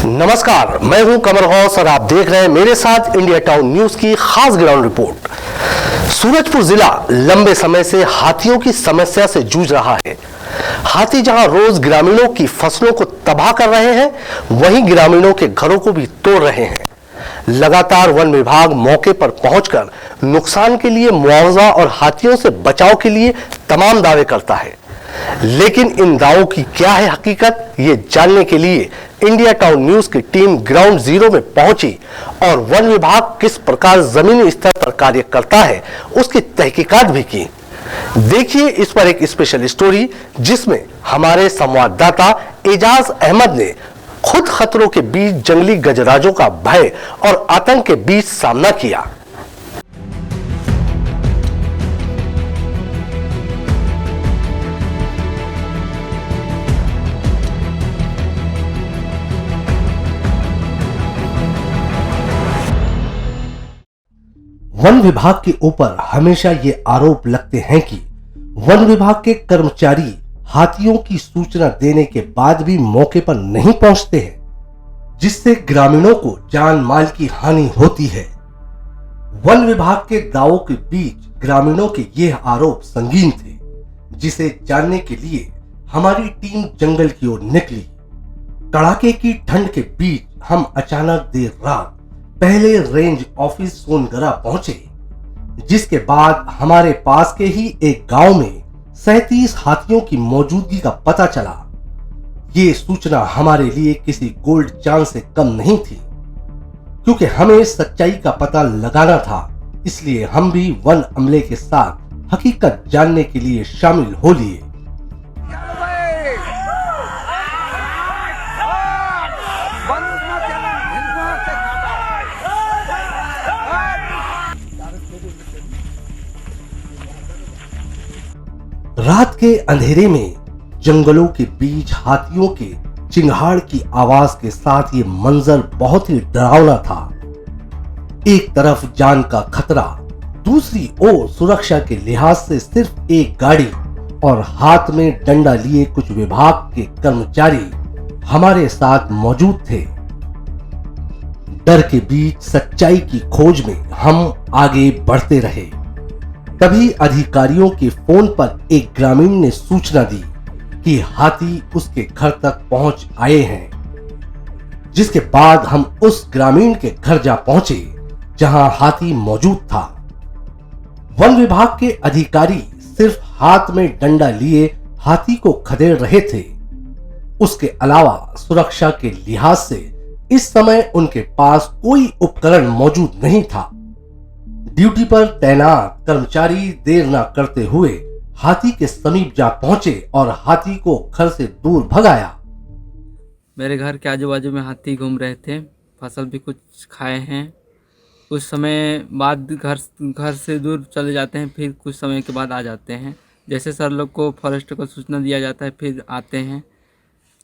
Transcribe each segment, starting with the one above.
नमस्कार, मैं हूं कमर गौस और आप देख रहे हैं मेरे साथ इंडिया टाउन न्यूज की खास ग्राउंड रिपोर्ट। सूरजपुर जिला लंबे समय से हाथियों की समस्या से जूझ रहा है। हाथी जहां रोज ग्रामीणों की फसलों को तबाह कर रहे हैं, वहीं ग्रामीणों के घरों को भी तोड़ रहे हैं। लगातार वन विभाग मौके पर पहुंचकर नुकसान के लिए मुआवजा और हाथियों से बचाव के लिए तमाम दावे करता है, लेकिन इन दावों की क्या है हकीकत, ये जानने के लिए इंडिया टाउन न्यूज की टीम ग्राउंड जीरो में पहुंची और वन विभाग किस प्रकार जमीनी स्तर पर कार्य करता है उसकी तहकीकात भी की। देखिए इस पर एक स्पेशल स्टोरी, जिसमें हमारे संवाददाता एजाज अहमद ने खुद खतरों के बीच जंगली गजराजों का भय और आतंक के बीच सामना किया। वन विभाग के ऊपर हमेशा ये आरोप लगते हैं कि वन विभाग के कर्मचारी हाथियों की सूचना देने के बाद भी मौके पर नहीं पहुंचते हैं, जिससे ग्रामीणों को जान माल की हानि होती है। वन विभाग के दावों के बीच ग्रामीणों के ये आरोप संगीन थे, जिसे जानने के लिए हमारी टीम जंगल की ओर निकली। कड़ाके की ठंड के बीच हम अचानक देर रात पहले रेंज ऑफिस सोनगरा पहुंचे, जिसके बाद हमारे पास के ही एक गांव में 37 हाथियों की मौजूदगी का पता चला। ये सूचना हमारे लिए किसी गोल्ड चांस से कम नहीं थी, क्योंकि हमें सच्चाई का पता लगाना था। इसलिए हम भी वन अमले के साथ हकीकत जानने के लिए शामिल हो लिए। रात के अंधेरे में जंगलों के बीच हाथियों के चिंगाड़ की आवाज के साथ ये मंजर बहुत ही डरावना था। एक तरफ जान का खतरा, दूसरी ओर सुरक्षा के लिहाज से सिर्फ एक गाड़ी और हाथ में डंडा लिए कुछ विभाग के कर्मचारी हमारे साथ मौजूद थे। डर के बीच सच्चाई की खोज में हम आगे बढ़ते रहे। तभी अधिकारियों के फोन पर एक ग्रामीण ने सूचना दी कि हाथी उसके घर तक पहुंच आए हैं, जिसके बाद हम उस ग्रामीण के घर जा पहुंचे जहां हाथी मौजूद था। वन विभाग के अधिकारी सिर्फ हाथ में डंडा लिए हाथी को खदेड़ रहे थे। उसके अलावा सुरक्षा के लिहाज से इस समय उनके पास कोई उपकरण मौजूद नहीं था। ड्यूटी पर तैनात कर्मचारी देर न करते हुए हाथी के समीप जा पहुंचे और हाथी को घर से दूर भगाया। मेरे घर के आजू बाजू में हाथी घूम रहे थे, फसल भी कुछ खाए हैं। कुछ समय बाद घर से दूर चले जाते हैं, फिर कुछ समय के बाद आ जाते हैं। जैसे सर लोग को फॉरेस्ट को सूचना दिया जाता है, फिर आते हैं।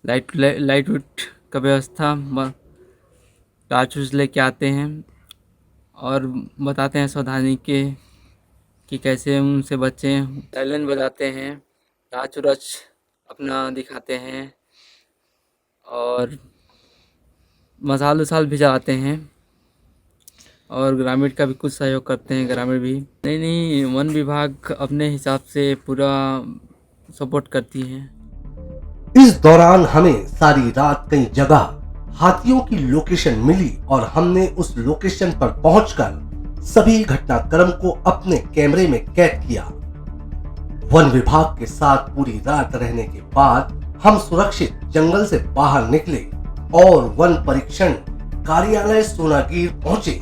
लाइट का व्यवस्था टार्च लेके आते हैं और बताते हैं सावधानी के कि कैसे उनसे बचें। साइलेंट बजाते हैं, टार्च अपना दिखाते हैं और मसाल उसाल भी जलाते हैं और ग्रामीण का भी कुछ सहयोग करते हैं। ग्रामीण भी नहीं, वन विभाग अपने हिसाब से पूरा सपोर्ट करती है। इस दौरान हमें सारी रात कई जगह हाथियों की लोकेशन मिली और हमने उस लोकेशन पर पहुंचकर सभी घटनाक्रम को अपने कैमरे में कैद किया। वन विभाग के साथ पूरी रात रहने के बाद हम सुरक्षित जंगल से बाहर निकले और वन परीक्षण कार्यालय सोनागीर पहुंचे।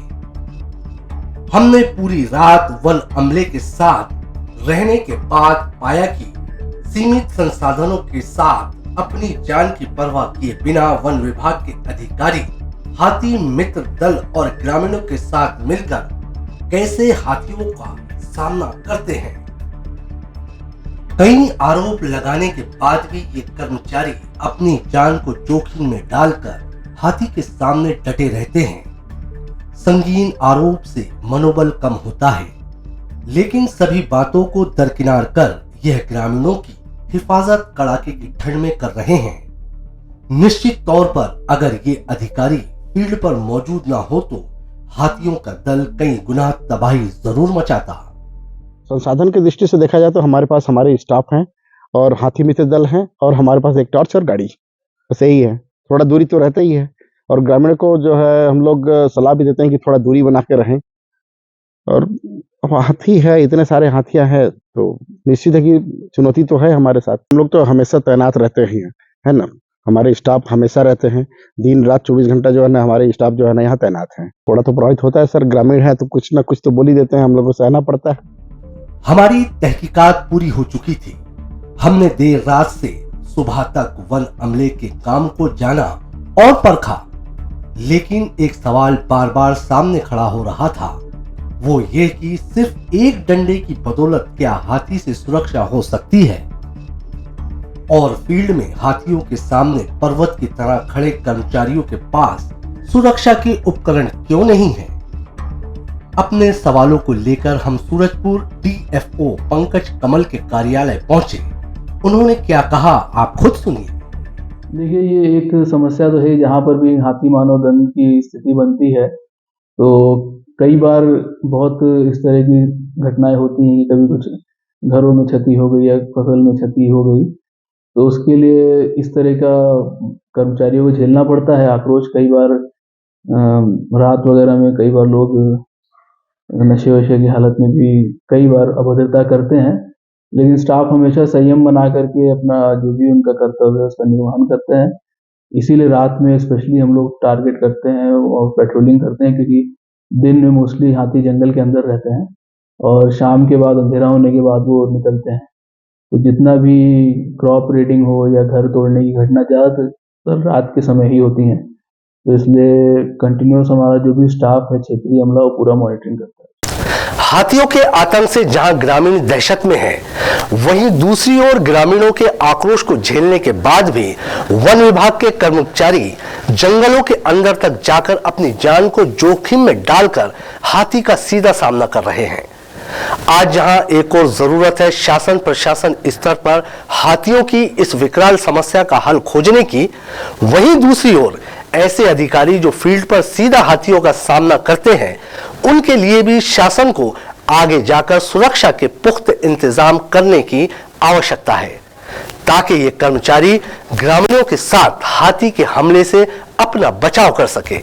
हमने पूरी रात वन अमले के साथ रहने के बाद पाया कि सीमित संसाधनों के साथ अपनी जान की परवाह किए बिना वन विभाग के अधिकारी हाथी मित्र दल और ग्रामीणों के साथ मिलकर कैसे हाथियों का सामना करते हैं। कई आरोप लगाने के बाद भी ये कर्मचारी अपनी जान को जोखिम में डालकर हाथी के सामने डटे रहते हैं। संगीन आरोप से मनोबल कम होता है, लेकिन सभी बातों को दरकिनार कर यह ग्रामीणों की हिफाजत कड़ाके की ठंड में कर रहे हैं। निश्चित तौर पर अगर ये अधिकारी फील्ड पर मौजूद ना हो तो हाथियों का दल कई गुना तबाही जरूर मचाता। संसाधन की दृष्टि से देखा जाए तो हमारे पास हमारे स्टाफ हैं और हाथी मित्र दल हैं और हमारे पास एक टॉर्च और गाड़ी, बस यही है। थोड़ा दूरी तो रहता ही है और ग्रामीण को जो है हम लोग सलाह भी देते हैं कि थोड़ा दूरी बना के रहें। और हाथी है, इतने सारे हाथियां हैं तो निश्चित है कि चुनौती तो है हमारे साथ। हम लोग तो हमेशा तैनात रहते ही हैं, है ना। हमारे स्टाफ हमेशा रहते हैं, दिन रात 24 घंटा जो है ना हमारे स्टाफ जो है ना यहाँ तैनात है। थोड़ा तो प्रभावित होता है सर, ग्रामीण है तो कुछ ना कुछ तो बोल ही देते हैं, हम लोग को सहना पड़ता है। हमारी तहकीकात पूरी हो चुकी थी। हमने देर रात से सुबह तक वन अमले के काम को जाना और परखा, लेकिन एक सवाल बार बार सामने खड़ा हो रहा था, वो ये कि सिर्फ एक डंडे की बदौलत क्या हाथी से सुरक्षा हो सकती है? और फील्ड में हाथियों के सामने पर्वत की तरह खड़े कर्मचारियों के पास सुरक्षा के उपकरण क्यों नहीं हैं? अपने सवालों को लेकर हम सूरजपुर डीएफओ पंकज कमल के कार्यालय पहुंचे। उन्होंने क्या कहा आप खुद सुनिए। देखिए, ये एक समस्या तो है, जहाँ पर भी हाथी मानव दंड की स्थिति बनती है तो कई बार बहुत इस तरह की घटनाएं होती हैं कि कभी कुछ घरों में क्षति हो गई या फसल में क्षति हो गई, तो उसके लिए इस तरह का कर्मचारियों को झेलना पड़ता है आक्रोश। कई बार रात वगैरह में कई बार लोग नशे वशे की हालत में भी कई बार अभद्रता करते हैं, लेकिन स्टाफ हमेशा संयम बना करके अपना जो भी उनका कर्तव्य है उसका निर्वहन करते हैं। इसीलिए रात में स्पेशली हम लोग टारगेट करते हैं और पेट्रोलिंग करते हैं, क्योंकि दिन में मोस्टली हाथी जंगल के अंदर रहते हैं और शाम के बाद अंधेरा होने के बाद वो निकलते हैं। तो जितना भी क्रॉप रेडिंग हो या घर तोड़ने की घटना ज़्यादातर रात के समय ही होती हैं, तो इसलिए कंटिन्यूस हमारा जो भी स्टाफ है क्षेत्रीय अमला वो पूरा मॉनिटरिंग करता है। हाथियों के आतंक से जहां ग्रामीण दहशत में हैं, वहीं दूसरी ओर ग्रामीणों के आक्रोश को झेलने के बाद भी वन विभाग के कर्मचारी जंगलों के अंदर तक जाकर अपनी जान को जोखिम में डालकर हाथी का सीधा सामना कर रहे हैं। आज जहां एक और जरूरत है शासन प्रशासन स्तर पर हाथियों की इस विकराल समस्या का हल खोजने की, वहीं दूसरी ओर ऐसे अधिकारी जो फील्ड पर सीधा हाथियों का सामना करते हैं, उनके लिए भी शासन को आगे जाकर सुरक्षा के पुख्त इंतजाम करने की आवश्यकता है, ताकि ये कर्मचारी ग्रामीणों के साथ हाथी के हमले से अपना बचाव कर सके।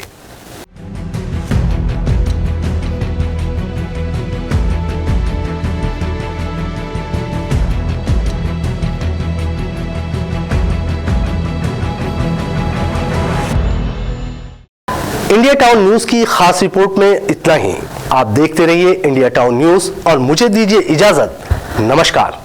इंडिया टाउन न्यूज की खास रिपोर्ट में इतना ही। आप देखते रहिए इंडिया टाउन न्यूज और मुझे दीजिए इजाजत। नमस्कार।